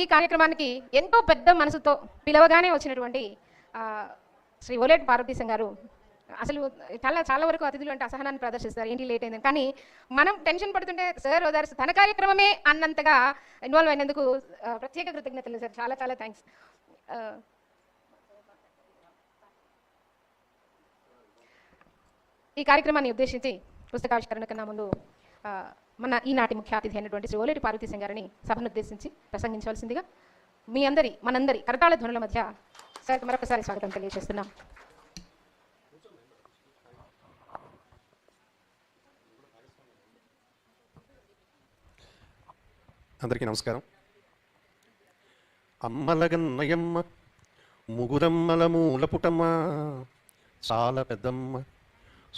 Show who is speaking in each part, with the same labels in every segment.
Speaker 1: ఈ కార్యక్రమానికి ఎంతో పెద్ద మనసుతో పిలవగానే వచ్చినటువంటి శ్రీ ఓలేటి పార్వతీశం గారు అసలు చాలా వరకు అతిథులు అంటే అసహనాన్ని ప్రదర్శిస్తారు, ఏంటి లేట్ అయిందని. కానీ మనం టెన్షన్ పడుతుంటే సార్ ఓదార్స్ తన కార్యక్రమమే అన్నంతగా ఇన్వాల్వ్ అయినందుకు ప్రత్యేక కృతజ్ఞతలు సార్. చాలా చాలా థ్యాంక్స్. ఈ కార్యక్రమాన్ని ఉద్దేశించి పుస్తకావిష్కరణ కన్నా ముందు మన ఈనాటి ముఖ్య అతిథి అయినటువంటి శ్రీ ఓలేటి పార్వతీశం గారిని సభను ఉద్దేశించి ప్రసంగించవలసిందిగా మనందరి కరతాళ ధ్వనుల మధ్య సార్కి మరొకసారి స్వాగతం తెలియజేస్తున్నాం.
Speaker 2: అందరికీ నమస్కారం. అమ్మలగన్నయమ్మ ముగురమ్మల మూలపుటమ్మ చాలా పెద్దమ్మ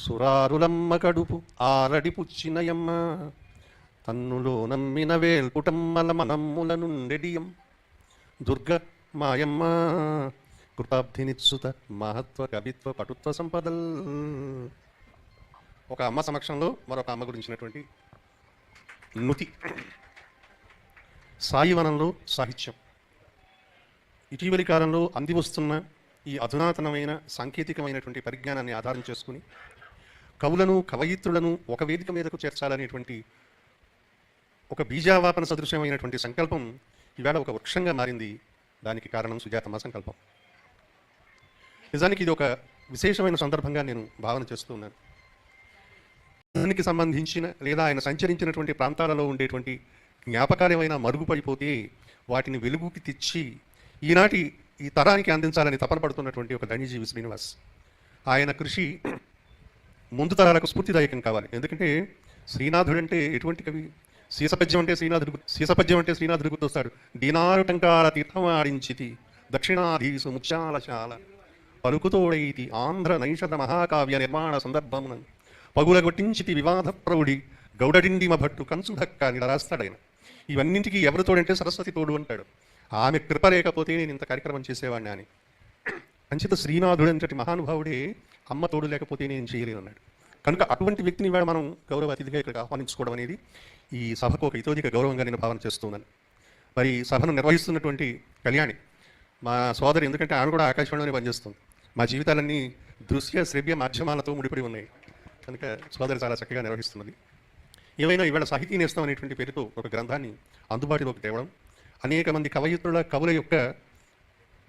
Speaker 2: సురారులమ్మ కడుపు ఆరడి పుచ్చినయమ్మ తన్నులో నమ్మిన వేల్పుటమ్మల మనమ్ముల నుండెడియం దుర్గ మాయమ్మ కృతాబ్ధినిత్సుత మహత్వ కవిత్వ పటుత్వ సంపదల్. ఒక అమ్మ సమక్షంలో మరొక అమ్మ గురించినటువంటి నుతి. సాయివనంలో సాహిత్యం. ఇటీవలి కాలంలో అందివస్తున్న ఈ అధునాతనమైన సాంకేతికమైనటువంటి పరిజ్ఞానాన్ని ఆధారం చేసుకుని కవులను కవయిత్రులను ఒక వేదిక మీదకు చేర్చాలనేటువంటి ఒక బీజావాపన సదృశ్యమైనటువంటి సంకల్పం ఈవేళ ఒక వృక్షంగా మారింది. దానికి కారణం సుజాతమ్మ సంకల్పం. నిజానికి ఇది ఒక విశేషమైన సందర్భంగా నేను భావన చేస్తూ ఉన్నాను. దానికి సంబంధించిన లేదా ఆయన సంచరించినటువంటి ప్రాంతాలలో ఉండేటువంటి జ్ఞాపకాలేమైనా మరుగుపడిపోతే వాటిని వెలుగుకి తెచ్చి ఈనాటి ఈ తరానికి అందించాలని తపన పడుతున్నటువంటి ఒక ధన్యజీవి శ్రీనివాస్. ఆయన కృషి ముందు తరాలకు స్ఫూర్తిదాయకం కావాలి. ఎందుకంటే శ్రీనాథుడు అంటే ఎటువంటి కవి? సీసపద్యం అంటే శ్రీనాథుడు గుర్తొస్తాడు. దీనారు టంకాల తీర్థమాడించితి దక్షిణాధీసు ముత్యాలశాల పలుకుతోడైతి ఆంధ్ర నైషధ మహాకావ్య నిర్మాణ సందర్భమున పగులగొట్టించితి వివాద ప్రౌఢి గౌడడిండిమ భట్టు కంచుడక్క అని రాస్తాడాయన. ఇవన్నింటికి ఎవరు తోడంటే సరస్వతి తోడు అంటాడు. ఆమె కృప లేకపోతే నేను ఇంత కార్యక్రమం చేసేవాడిని అని. అంచేత శ్రీనాథుడు అంతటి మహానుభావుడే అమ్మ తోడు లేకపోతే నేను చేయలేను అన్నాడు. కనుక అటువంటి వ్యక్తిని వేళ మనం గౌరవ అతిథిగా ఇక్కడికి ఆహ్వానించుకోవడం అనేది ఈ సభకు ఒక ఇతోధిక గౌరవంగా నేను భావన చేస్తున్నాను. మరి సభను నిర్వహిస్తున్నటువంటి కళ్యాణి మా సోదరి, ఎందుకంటే ఆమె కూడా ఆకాశవాణిలోనే పనిచేస్తుంది. మా జీవితాలన్నీ దృశ్య శ్రవ్య మాధ్యమాలతో ముడిపడి ఉన్నాయి కనుక సోదరి చాలా చక్కగా నిర్వహిస్తున్నది. ఏమైనా ఇవాళ సాహితీ నేస్తం అనేటువంటి పేరుతో ఒక గ్రంథాన్ని అందుబాటులోకి తేవడం, అనేక మంది కవుల యొక్క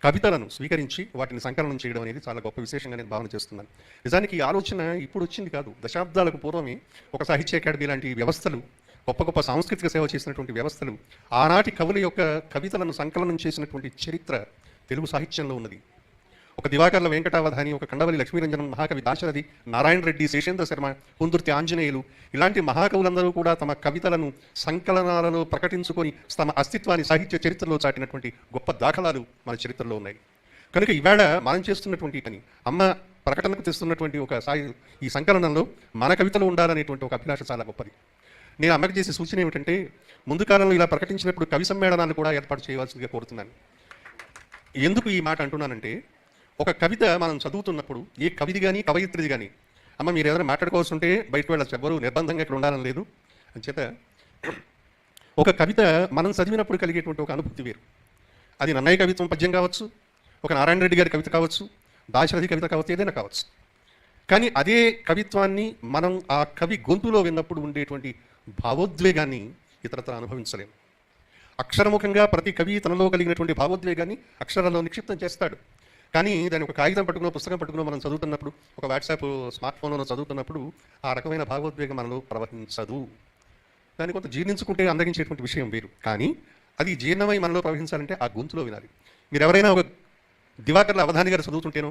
Speaker 2: కవితలను స్వీకరించి వాటిని సంకలనం చేయడం అనేది చాలా గొప్ప విశేషంగా నేను భావన చేస్తున్నాను. నిజానికి ఈ ఆలోచన ఇప్పుడు వచ్చింది కాదు. దశాబ్దాలకు పూర్వమే ఒక సాహిత్య అకాడమీ లాంటి వ్యవస్థలు, గొప్ప గొప్ప సాంస్కృతిక సేవ చేసినటువంటి వ్యవస్థలు, ఆనాటి కవుల యొక్క కవితలను సంకలనం చేసినటువంటి చరిత్ర తెలుగు సాహిత్యంలో ఉన్నది. ఒక దివాకర్ల వెంకటావధాని, ఒక కండవల్లి లక్ష్మీరంజనం, మహాకవి దాశరథి, నారాయణ రెడ్డి, శేషేంద్ర శర్మ, కుందుర్తి ఆంజనేయులు ఇలాంటి మహాకవులందరూ కూడా తమ కవితలను సంకలనాలలో ప్రకటించుకొని తమ అస్తిత్వాన్ని సాహిత్య చరిత్రలో చాటినటువంటి గొప్ప దాఖలాలు మన చరిత్రలో ఉన్నాయి. కనుక ఈవేళ మనం చేస్తున్నటువంటి పని, అమ్మ ప్రకటనకు తెస్తున్నటువంటి ఒక ఈ సంకలనంలో మన కవితలు ఉండాలనేటువంటి ఒక అభిలాష చాలా గొప్పది. నేను అమ్మకి చేసే సూచన ఏమిటంటే, ముందు కాలంలో ఇలా ప్రకటించినప్పుడు కవి సమ్మేళనాలు కూడా ఏర్పాటు చేయవలసిందిగా కోరుతున్నాను. ఎందుకు ఈ మాట అంటున్నానంటే, ఒక కవిత మనం చదువుతున్నప్పుడు ఏ కవిది కానీ కవయిత్రిది కానీ, అమ్మ మీరు ఏదైనా మాట్లాడుకోవాల్సి ఉంటే బయటకు వెళ్ళచ్చు, ఎవరు నిర్బంధంగా ఇక్కడ ఉండాలని లేదు. అంచేత ఒక కవిత మనం చదివినప్పుడు కలిగేటువంటి ఒక అనుభూతి వేరు. అది నన్నయ్య కవిత్వం పద్యం కావచ్చు, ఒక నారాయణ రెడ్డి గారి కవిత కావచ్చు, దాశరథి కవిత కావచ్చు, ఏదైనా కావచ్చు. కానీ అదే కవిత్వాన్ని మనం ఆ కవి గొంతులో విన్నప్పుడు ఉండేటువంటి భావోద్వేగాన్ని ఇతరత్ర అనుభవించలేము. అక్షరముఖంగా ప్రతి కవి తనలో కలిగినటువంటి భావోద్వేగాన్ని అక్షరాల్లో నిక్షిప్తం చేస్తాడు. కానీ దాన్ని ఒక కాగితం పట్టుకున్న పుస్తకం పట్టుకున్న మనం చదువుతున్నప్పుడు, ఒక వాట్సాప్ స్మార్ట్ ఫోన్లో చదువుతున్నప్పుడు ఆ రకమైన భావోద్వేగం మనలో ప్రవహించదు. దాన్ని కొంత జీర్ణించుకుంటే అందగించేటువంటి విషయం వేరు. కానీ అది జీర్ణమై మనలో ప్రవహించాలంటే ఆ గొంతులో వినాలి. మీరు ఎవరైనా ఒక దివాకర్ల అవధాని గారు చదువుతుంటేనో,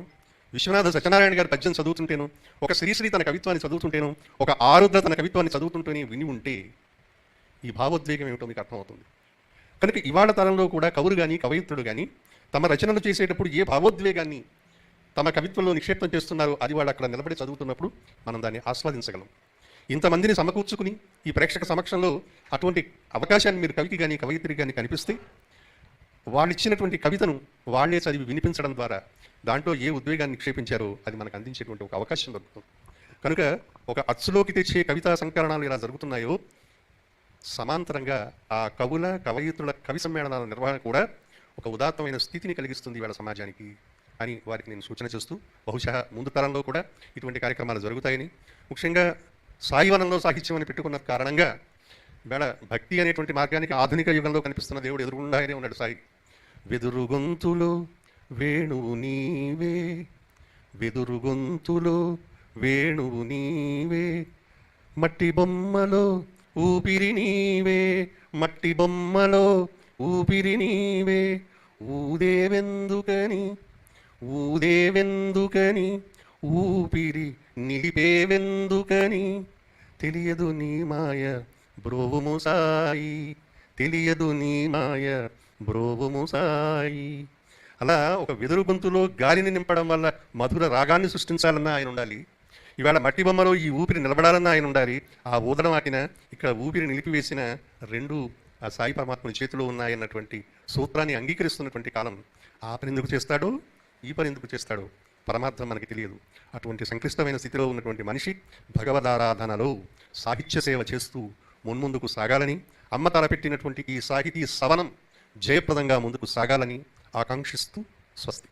Speaker 2: విశ్వనాథ సత్యనారాయణ గారి పద్యం చదువుతుంటేనో, ఒక శ్రీశ్రీ తన కవిత్వాన్ని చదువుతుంటేనో, ఒక ఆరుద్ర తన కవిత్వాన్ని చదువుతుంటేనే విని ఉంటే ఈ భావోద్వేగం ఏమిటో మీకు అర్థమవుతుంది. కనుక ఇవాళ తరంలో కూడా కవులు కానీ కవయిత్రులు కానీ తమ రచనలు చేసేటప్పుడు ఏ భావోద్వేగాన్ని తమ కవిత్వంలో నిక్షేపం చేస్తున్నారో అది వాళ్ళు అక్కడ నిలబడి చదువుతున్నప్పుడు మనం దాన్ని ఆస్వాదించగలం. ఇంతమందిని సమకూర్చుకుని ఈ ప్రేక్షక సమక్షంలో అటువంటి అవకాశాన్ని మీరు కవికి కానీ కవయిత్రికి కానీ కనిపిస్తే, వాళ్ళు ఇచ్చినటువంటి కవితను వాళ్ళే చదివి వినిపించడం ద్వారా దాంట్లో ఏ ఉద్వేగాన్ని నిక్షేపించారో అది మనకు అందించేటువంటి ఒక అవకాశం దొరుకుతుంది. కనుక ఒక అచ్చులోకి తెచ్చే కవితా సంకలనాలు ఇలా జరుగుతున్నాయో, సమాంతరంగా ఆ కవుల కవయిత్రుల కవి సమ్మేళనాల నిర్వహణ కూడా ఒక ఉదాత్తమైన స్థితిని కలిగిస్తుంది ఇవాళ సమాజానికి అని వారికి నేను సూచన చేస్తూ, బహుశా ముందు తరంలో కూడా ఇటువంటి కార్యక్రమాలు జరుగుతాయని, ముఖ్యంగా సాయివనంలో సాహిత్యం అని పెట్టుకున్న కారణంగా ఇవాళ భక్తి అనేటువంటి మార్గానికి ఆధునిక యుగంలో కనిపిస్తున్న దేవుడు ఎదురుగుండానే ఉన్నాడు సాయి. వెదురు గొంతులో వేణువు నీవే, వెదురు గొంతులో వేణువు నీవే, మట్టి బొమ్మలో ఊపిరి నీవే, మట్టి బొమ్మలో ఊపిరి నీవే, ఊదేవెందుకని ఊదేవెందుకని ఊపిరి నిలిపేవెందుకని, తెలియదు నీ మాయ బ్రోవుము సాయి, తెలియదు నీ మాయ బ్రోవుము సాయి. అలా ఒక వెదురు గొంతులో గాలిని నింపడం వల్ల మధుర రాగాన్ని సృష్టించాలన్నా ఆయన ఉండాలి. ఇవాళ మట్టి బొమ్మలో ఈ ఊపిరి నిలబడాలన్నా ఆయన ఉండాలి. ఆ ఊదడం ఆకిన ఇక్కడ ఊపిరి నిలిపివేసిన రెండు ఆ సాయి పరమాత్మని చేతిలో ఉన్నాయన్నటువంటి సూత్రాన్ని అంగీకరిస్తున్నటువంటి కాలం. ఆ పని ఎందుకు చేస్తాడో, ఈ పని ఎందుకు చేస్తాడో పరమార్థం మనకి తెలియదు. అటువంటి సంక్లిష్టమైన స్థితిలో ఉన్నటువంటి మనిషి భగవదారాధనలో సాహిత్య సేవ చేస్తూ మున్ముందుకు సాగాలని, అమ్మ తలపెట్టినటువంటి ఈ సాహితీ సవనం జయప్రదంగా ముందుకు సాగాలని ఆకాంక్షిస్తూ స్వస్తి.